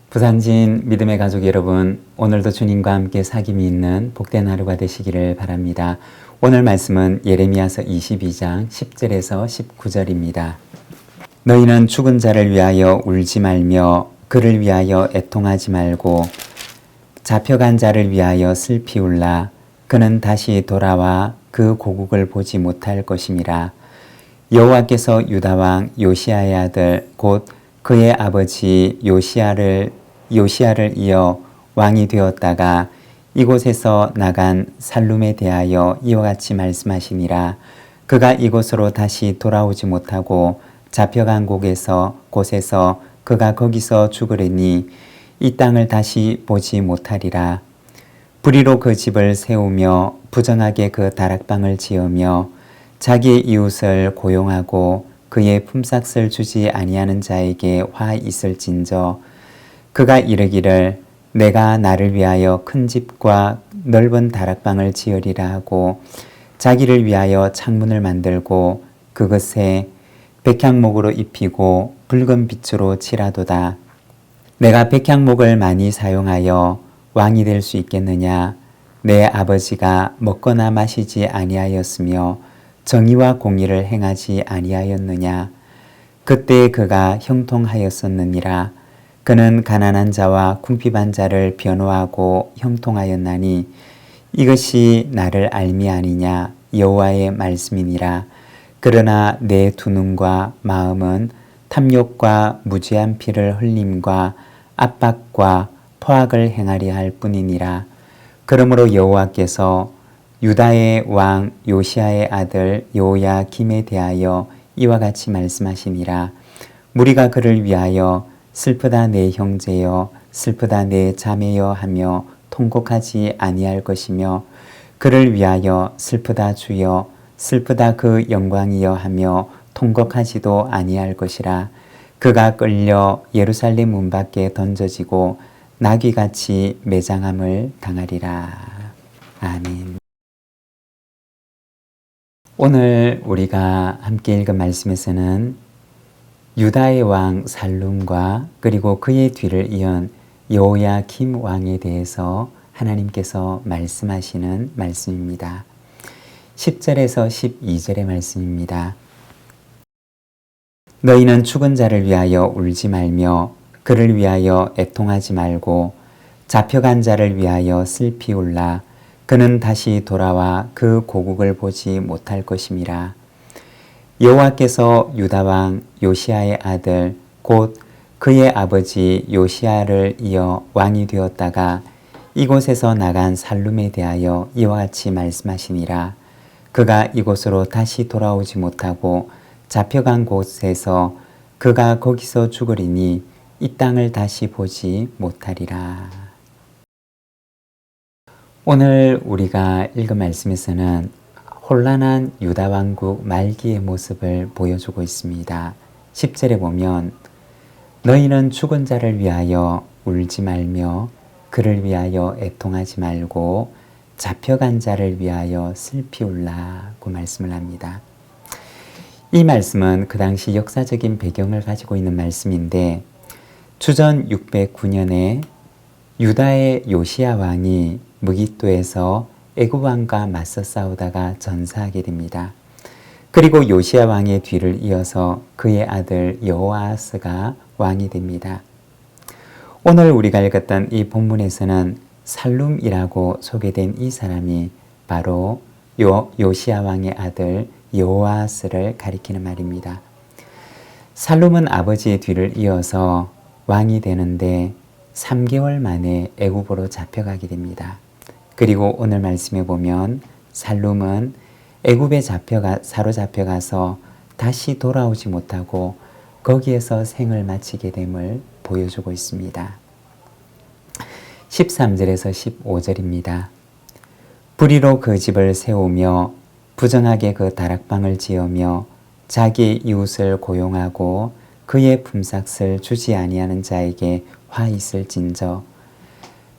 부산진 믿음의 가족 여러분, 오늘도 주님과 함께 사귐이 있는 복된 하루가 되시기를 바랍니다. 오늘 말씀은 예레미야서 22장 10절에서 19절입니다. 너희는 죽은 자를 위하여 울지 말며 그를 위하여 애통하지 말고 잡혀간 자를 위하여 슬피 울라. 그는 다시 돌아와 그 고국을 보지 못할 것임이라. 여호와께서 유다 왕 요시야의 아들 곧 그의 아버지 요시야를 이어 왕이 되었다가 이곳에서 나간 살룸에 대하여 이와 같이 말씀하시니라. 그가 이곳으로 다시 돌아오지 못하고 잡혀간 곳에서 그가 거기서 죽으리니 이 땅을 다시 보지 못하리라. 불의로 그 집을 세우며 부정하게 그 다락방을 지으며 자기의 이웃을 고용하고 그의 품삯을 주지 아니하는 자에게 화 있을진저 그가 이르기를 내가 나를 위하여 큰 집과 넓은 다락방을 지으리라 하고 자기를 위하여 창문을 만들고 그것에 백향목으로 입히고 붉은 빛으로 칠하도다. 내가 백향목을 많이 사용하여 왕이 될 수 있겠느냐? 내 아버지가 먹거나 마시지 아니하였으며 정의와 공의를 행하지 아니하였느냐? 그때 그가 형통하였었느니라. 그는 가난한 자와 궁핍한 자를 변호하고 형통하였나니 이것이 나를 알미 아니냐? 여호와의 말씀이니라. 그러나 내 두 눈과 마음은 탐욕과 무죄한 피를 흘림과 압박과 포악을 행하려 할 뿐이니라. 그러므로 여호와께서 유다의 왕 요시야의 아들 여호야김에 대하여 이와 같이 말씀하시니라. 무리가 그를 위하여 슬프다 내 형제여 슬프다 내 자매여 하며 통곡하지 아니할 것이며 그를 위하여 슬프다 주여 슬프다 그 영광이여 하며 통곡하지도 아니할 것이라. 그가 끌려 예루살렘 문 밖에 던져지고 나귀같이 매장함을 당하리라. 아멘. 오늘 우리가 함께 읽은 말씀에서는 유다의 왕 살룸과 그리고 그의 뒤를 이은 여호야김 왕에 대해서 하나님께서 말씀하시는 말씀입니다. 10절에서 12절의 말씀입니다. 너희는 죽은 자를 위하여 울지 말며 그를 위하여 애통하지 말고 잡혀간 자를 위하여 슬피 울라. 그는 다시 돌아와 그 고국을 보지 못할 것임이라. 여호와께서 유다 왕 요시야의 아들 곧 그의 아버지 요시야를 이어 왕이 되었다가 이곳에서 나간 살룸에 대하여 이와 같이 말씀하시니라. 그가 이곳으로 다시 돌아오지 못하고 잡혀간 곳에서 그가 거기서 죽으리니 이 땅을 다시 보지 못하리라. 오늘 우리가 읽은 말씀에서는 혼란한 유다 왕국 말기의 모습을 보여주고 있습니다. 10절에 보면 너희는 죽은 자를 위하여 울지 말며 그를 위하여 애통하지 말고 잡혀간 자를 위하여 슬피 울라고 말씀을 합니다. 이 말씀은 그 당시 역사적인 배경을 가지고 있는 말씀인데 주전 609년에 유다의 요시야 왕이 무깃도에서 애굽 왕과 맞서 싸우다가 전사하게 됩니다. 그리고 요시야 왕의 뒤를 이어서 그의 아들 여호아스가 왕이 됩니다. 오늘 우리가 읽었던 이 본문에서는 살룸이라고 소개된 이 사람이 바로 요시야 왕의 아들 여호아스를 가리키는 말입니다. 살룸은 아버지의 뒤를 이어서 왕이 되는데 3개월 만에 애굽으로 잡혀가게 됩니다. 그리고 오늘 말씀에 보면 살룸은 애굽에 사로잡혀가서 다시 돌아오지 못하고 거기에서 생을 마치게 됨을 보여주고 있습니다. 13절에서 15절입니다. 불의로 그 집을 세우며 부정하게 그 다락방을 지으며 자기 이웃을 고용하고 그의 품삯을 주지 아니하는 자에게 화 있을진저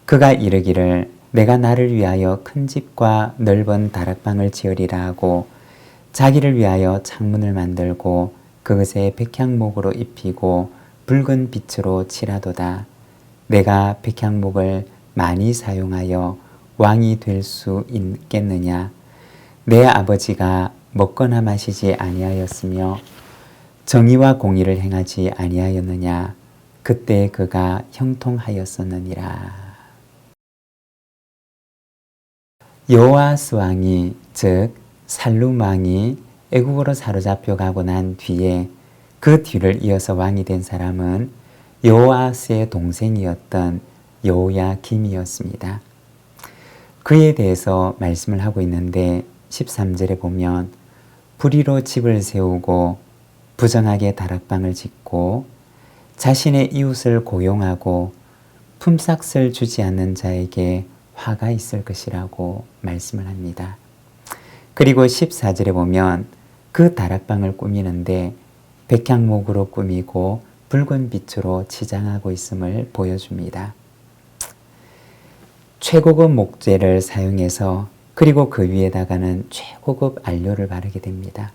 그가 이르기를 내가 나를 위하여 큰 집과 넓은 다락방을 지으리라 하고 자기를 위하여 창문을 만들고 그것에 백향목으로 입히고 붉은 빛으로 칠하도다. 내가 백향목을 많이 사용하여 왕이 될 수 있겠느냐? 내 아버지가 먹거나 마시지 아니하였으며 정의와 공의를 행하지 아니하였느냐? 그때 그가 형통하였었느니라. 여호아스 왕이 즉 살룸 왕이 애굽으로 사로잡혀 가고 난 뒤에 그 뒤를 이어서 왕이 된 사람은 여호아스의 동생이었던 여호야김이었습니다. 그에 대해서 말씀을 하고 있는데 13절에 보면 불의로 집을 세우고 부정하게 다락방을 짓고 자신의 이웃을 고용하고 품삯을 주지 않는 자에게 화가 있을 것이라고 말씀을 합니다. 그리고 14절에 보면 그 다락방을 꾸미는데 백향목으로 꾸미고 붉은 빛으로 치장하고 있음을 보여줍니다. 최고급 목재를 사용해서 그리고 그 위에다가는 최고급 안료를 바르게 됩니다.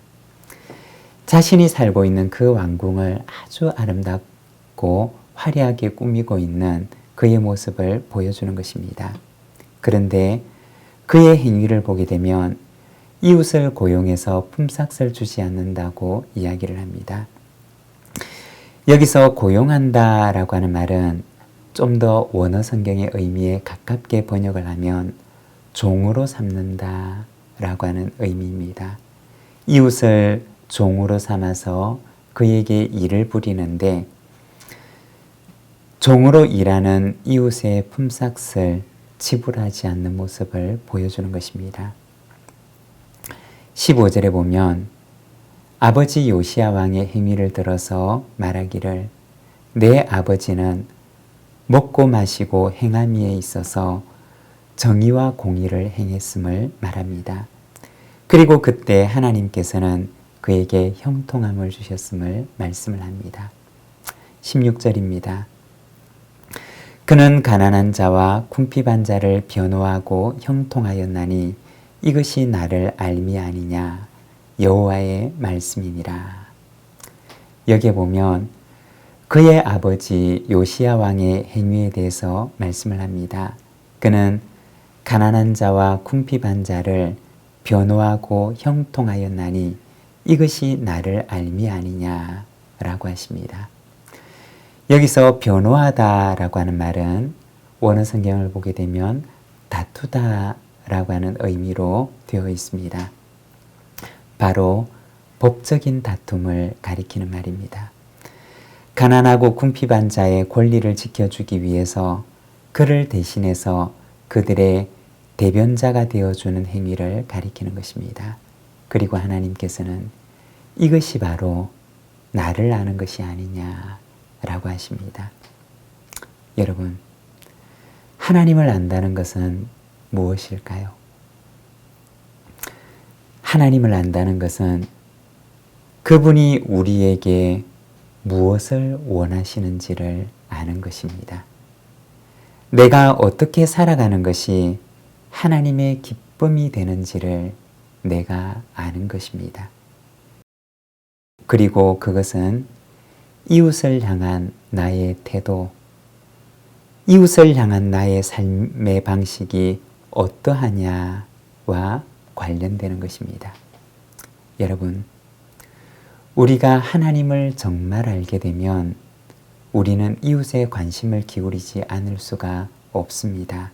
자신이 살고 있는 그 왕궁을 아주 아름답고 화려하게 꾸미고 있는 그의 모습을 보여주는 것입니다. 그런데 그의 행위를 보게 되면 이웃을 고용해서 품삯을 주지 않는다고 이야기를 합니다. 여기서 고용한다라고 하는 말은 좀 더 원어 성경의 의미에 가깝게 번역을 하면 종으로 삼는다라고 하는 의미입니다. 이웃을 종으로 삼아서 그에게 일을 부리는데 종으로 일하는 이웃의 품삯을 지불하지 않는 모습을 보여주는 것입니다. 15절에 보면 아버지 요시야 왕의 행위를 들어서 말하기를 내 아버지는 먹고 마시고 행함에 있어서 정의와 공의를 행했음을 말합니다. 그리고 그때 하나님께서는 그에게 형통함을 주셨음을 말씀을 합니다. 16절입니다. 그는 가난한 자와 궁핍한 자를 변호하고 형통하였나니 이것이 나를 알미 아니냐 여호와의 말씀이니라. 여기에 보면 그의 아버지 요시야 왕의 행위에 대해서 말씀을 합니다. 그는 가난한 자와 궁핍한 자를 변호하고 형통하였나니 이것이 나를 알미 아니냐라고 하십니다. 여기서 변호하다라고 하는 말은 원어 성경을 보게 되면 다투다라고 하는 의미로 되어 있습니다. 바로 법적인 다툼을 가리키는 말입니다. 가난하고 궁핍한 자의 권리를 지켜주기 위해서 그를 대신해서 그들의 대변자가 되어주는 행위를 가리키는 것입니다. 그리고 하나님께서는 이것이 바로 나를 아는 것이 아니냐라고 하십니다. 여러분, 하나님을 안다는 것은 무엇일까요? 하나님을 안다는 것은 그분이 우리에게 무엇을 원하시는지를 아는 것입니다. 내가 어떻게 살아가는 것이 하나님의 기쁨이 되는지를 내가 아는 것입니다. 그리고 그것은 이웃을 향한 나의 태도, 이웃을 향한 나의 삶의 방식이 어떠하냐와 관련되는 것입니다. 여러분, 우리가 하나님을 정말 알게 되면 우리는 이웃에 관심을 기울이지 않을 수가 없습니다.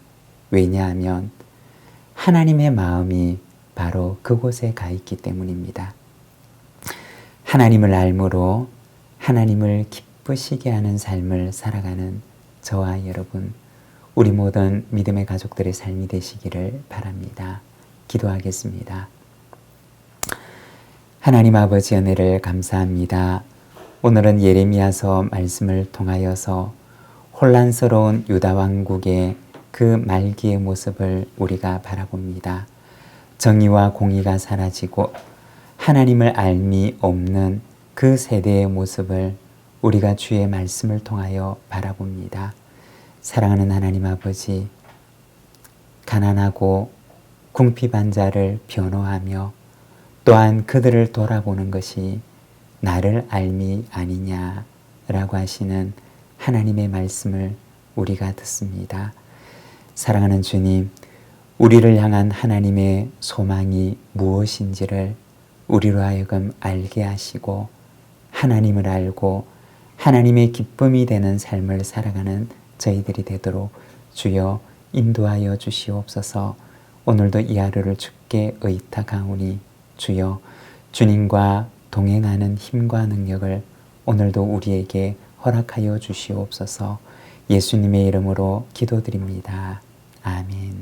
왜냐하면 하나님의 마음이 바로 그곳에 가 있기 때문입니다. 하나님을 알므로 하나님을 기쁘시게 하는 삶을 살아가는 저와 여러분, 우리 모든 믿음의 가족들의 삶이 되시기를 바랍니다. 기도하겠습니다. 하나님 아버지 은혜를 감사합니다. 오늘은 예레미야서 말씀을 통하여서 혼란스러운 유다 왕국의 그 말기의 모습을 우리가 바라봅니다. 정의와 공의가 사라지고 하나님을 알미 없는 그 세대의 모습을 우리가 주의 말씀을 통하여 바라봅니다. 사랑하는 하나님 아버지, 가난하고 궁핍한 자를 변호하며 또한 그들을 돌아보는 것이 나를 알미 아니냐라고 하시는 하나님의 말씀을 우리가 듣습니다. 사랑하는 주님, 우리를 향한 하나님의 소망이 무엇인지를 우리로 하여금 알게 하시고 하나님을 알고 하나님의 기쁨이 되는 삶을 살아가는 저희들이 되도록 주여 인도하여 주시옵소서. 오늘도 이 하루를 주께 의탁하오니 주여 주님과 동행하는 힘과 능력을 오늘도 우리에게 허락하여 주시옵소서. 예수님의 이름으로 기도드립니다. 아멘.